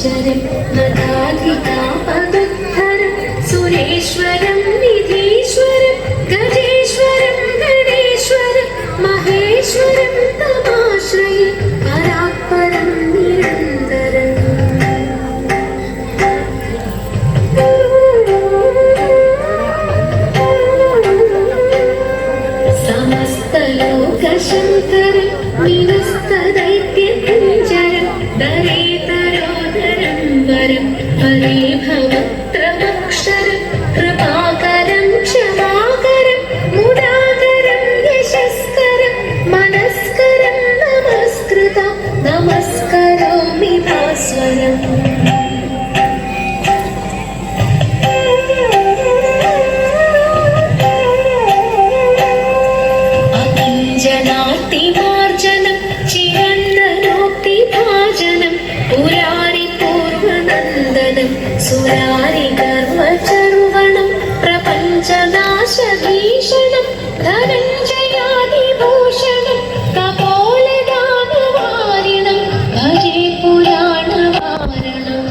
गोचरं नदाधिकापदुद्धरं सुरेश्वरं निधीश्वरं गजेश्वरं गणेश्वरं महेश्वरं तमाश्रये परात्परं निरन्तरम् समस्तलोकशङ्करं निरस्तदैत्यकुञ्जरं दरेतरोदरं वरं हरे भवत्रमक्षरं कृपाकरं क्षमाकरं मुदाकरं यशस्करं मनस्करं नमस्कृतं नमस्करोमि भास्वरम् अकिञ्चनातिमार्जनं चिरन्दनोक्तिभाजनं पुरारि पूर्वनन्दनं सुरारि गर्वचर्वणं प्रपञ्चनाशभीषणं धनञ्जयादिभूषणं कपोलदानवारिणं भजे पुराणवारणम्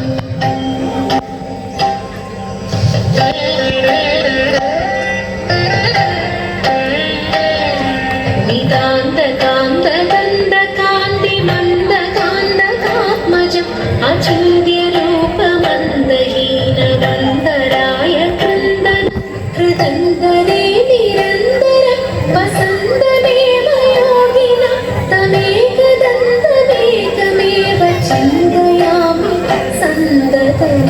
नितान्तकान्तदन्तकान्तिमन्दकान्तकात्मजम् अचिन्त्यरूपमन्दहीनवन्दराय क्रन्दनं हृदन्दरे निरन्तरं वसन्तमेव योगिनं तमेकदन्तमेकमेव चिन्तयामि सन्दतम्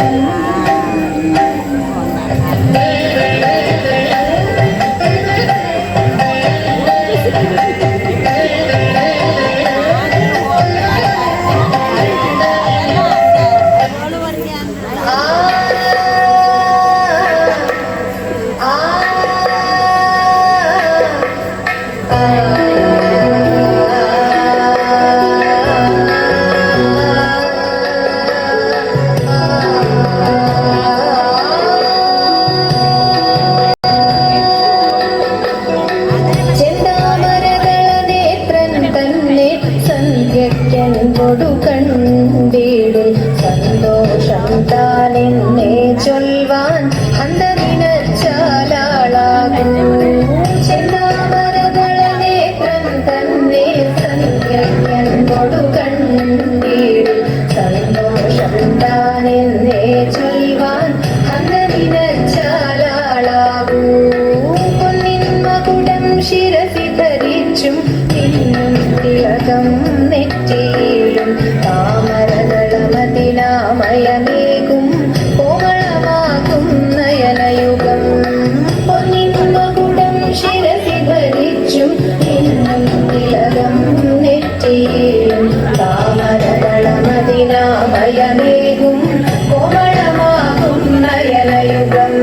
കൊടുക്കണ്ടിടും സന്തോഷം താനെന്നെ ചൊൽവാൻ അന്തരിനച്ചാലാളാകും ചെന്താമരദളനേത്രൻ തന്നെ സന്ധ്യൻ കൊടുക്കണ്ടിടും സന്തോഷം താനെന്നെ ചൊൽവാൻ അന്തരിനച്ചാലാളാകൂ പൊന്നിൻ മകുടം ശിരസി ധരിച്ചും തിലകം നെറ്റിയിലും താമരദളമതിനാമയമേകും കോമളമാകും നയനയുഗം പൊന്നിൻ മകുടം ശിരസി ധരിച്ചും തിലകം നെറ്റിയിലും താമരദളമതിനാമയമേകും കോമളമാകും നയനയുഗം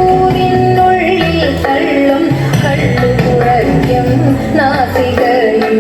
ൂരിനുള്ളിൽ തള്ളും കള്ളുകുഴയ്ക്കും നാസികയും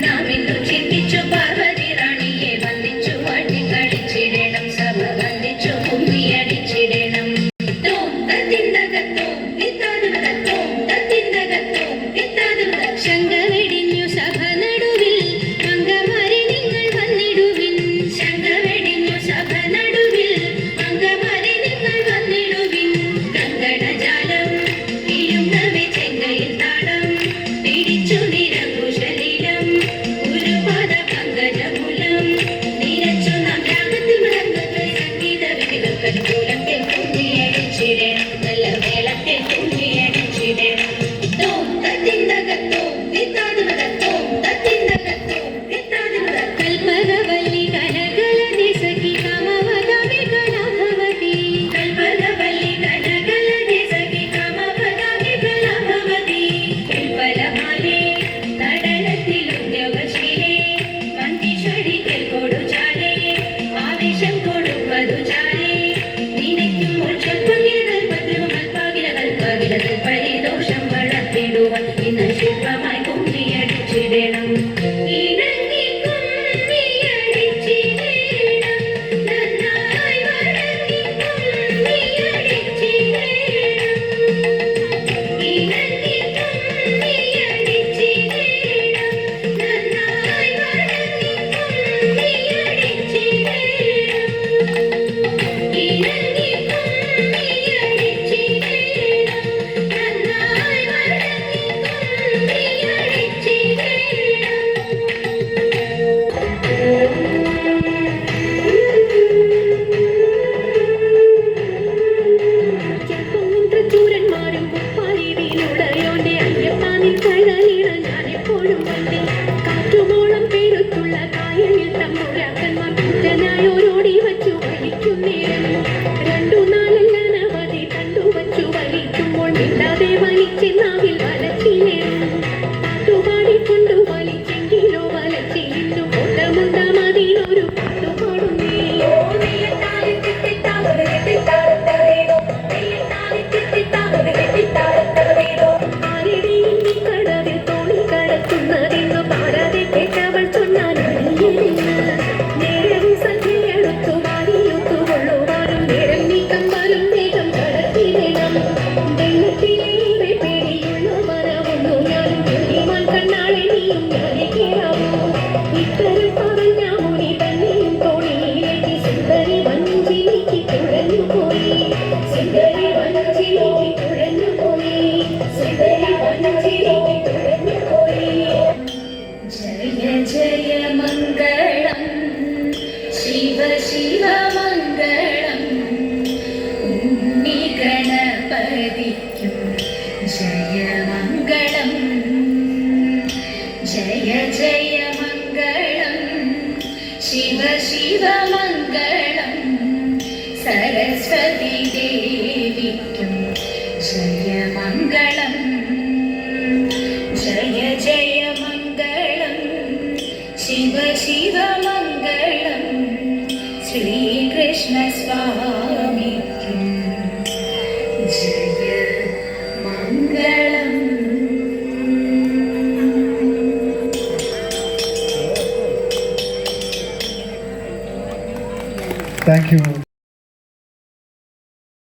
നാമെന്നു ചിന്തിച്ചു പാർവതി റാണിയെ വന്ദിച്ചു വാട്ടി കഴിച്ചിടണം സഭ വന്ദിച്ചു കുമ്മിയടിച്ചിടണം തോം തത്തിന്തകത്തോം വിത്താതുതത്തോം തത്തിന്തകത്തോം വിത്താതുത ശങ്ക വെടിഞ്ഞു സഭ നടുവിൽ അംഗമാരെ നിങ്ങൾ വന്നിടുവിൻ ശങ്ക വെടിഞ്ഞു സഭ നടുവിൽ അംഗമാരെ നിങ്ങൾ വന്നിടുവിൻ കങ്കണജാലം ഇഴുങ്ങവെ ചെങ്കയിൽ താളം പിടിച്ചു നിരകുശലീലം ഗുരുപാദ പങ്കജമൂലം നിരച്ചു നാം രാഗത്തിൽ മൃദംഗത്തിൽ സംഗീത വിധികൾക്ക് കൂലത്തിൽ കുമ്മിയടിച്ചിടണം നല്ല മേളത്തിൽ കുമ്മിയടിച്ചിടണം തോം തത്തിന്തകത്തോം വിത്താതുതത്തോം തത്തിന്തകത്തോം വിത്താതുത കൽപകവല്ലി കനകലതി സഖി കാമവദാമി കലാഭവതി കൽപകവല്ലി കനകലതി സഖി കാമവദാമി കലാഭവതി ഉൽപ്പലമാലേ നടനത്തിലുദ്യോഗശീലേ വന്ദിഷടിക്കൽ കൊടുചാലേ ആവേശം കൊടുപ്പതു ചാലേ നിനയ്ക്കും കൽപ്പകിലകൾ പരിദോഷം വളർത്തിടുവാൻ ഇന്ന് ശില്പമായി കുമ്മിയടിച്ചിടണം ഇണങ്ങി കുമ്മിയടിച്ചിടണം നന്നായി വഴങ്ങി കുമ്മിയടിച്ചിടണം ഇണങ്ങി കുമ്മിയടിച്ചിടണം നന്നായി വഴങ്ങി കുമ്മിയടിച്ചിടണം ഇണങ്ങി ചൂരന്മാരും കുപ്പാരിയിലുടയോന്റെ അയ്യപ്പാനിൽ കഴലിട ഞാനെപ്പോഴും വന്നേ കാറ്റുമോളം പേരുത്തുള്ള കായലിൽ തമ്പുരാക്കന്മാർ കുറ്റനായോരോടി വച്ചു വലിക്കും നേരം രണ്ടു നാലനവധി കണ്ടുവച്ചു വലിക്കുമ്പോൾ മിണ്ടാതെ വലിച്ചെന്നാവിൽ വലച്ചിലേറും പാട്ടുപാടിക്കൊണ്ടു വലിച്ചെങ്കിലോ വലച്ചിരുന്നു കൊണ്ടമുണ്ട മതിലൊരു പാട്ടുപാടുന്നേ ആരുടെയും കടവിൽ തോണി കടത്തുന്നതെന്നു പാടാതെ കേട്ടവൾ ചൊന്നാൽ നേരവും സന്ധ്യയെടുത്തു വാരിയൊത്തു കൊള്ളുവാനും നേരം നീക്കം വരും വേഗം കടത്തിടണം വെള്ളത്തിലേറെ പേടിയുള്ള മരമൊന്നു ഞാനും പേടിമാൻ കണ്ണാളെ നീയും ഞാനെ കേറാവൂ ഇത്തരം പറഞ്ഞ മുനി തന്നെയും തോണിയിലേക്ക് സുന്ദരി വഞ്ചിലേക്ക് തുഴഞ്ഞുപോയി സുന്ദരി വഞ്ചിലേക്ക് തുഴഞ്ഞുപോയി സുന്ദരി വഞ്ചിലേക്ക് തുഴഞ്ഞുപോയി ജയ ജയ മംഗളം ശിവ ശിവ മംഗളം ഉണ്ണി ഗണപതിക്കും ജയ മംഗളം ജയ ജയ മംഗളം ശിവ ശിവ മംഗളം സരസ്വതി ദേവിക്കും ജയ മംഗളം ജയ ജയ മംഗളം ശിവ ശിവ മംഗളം ശ്രീകൃഷ്ണ സ്വാമിക്കും ജയ മംഗളം. Thank you.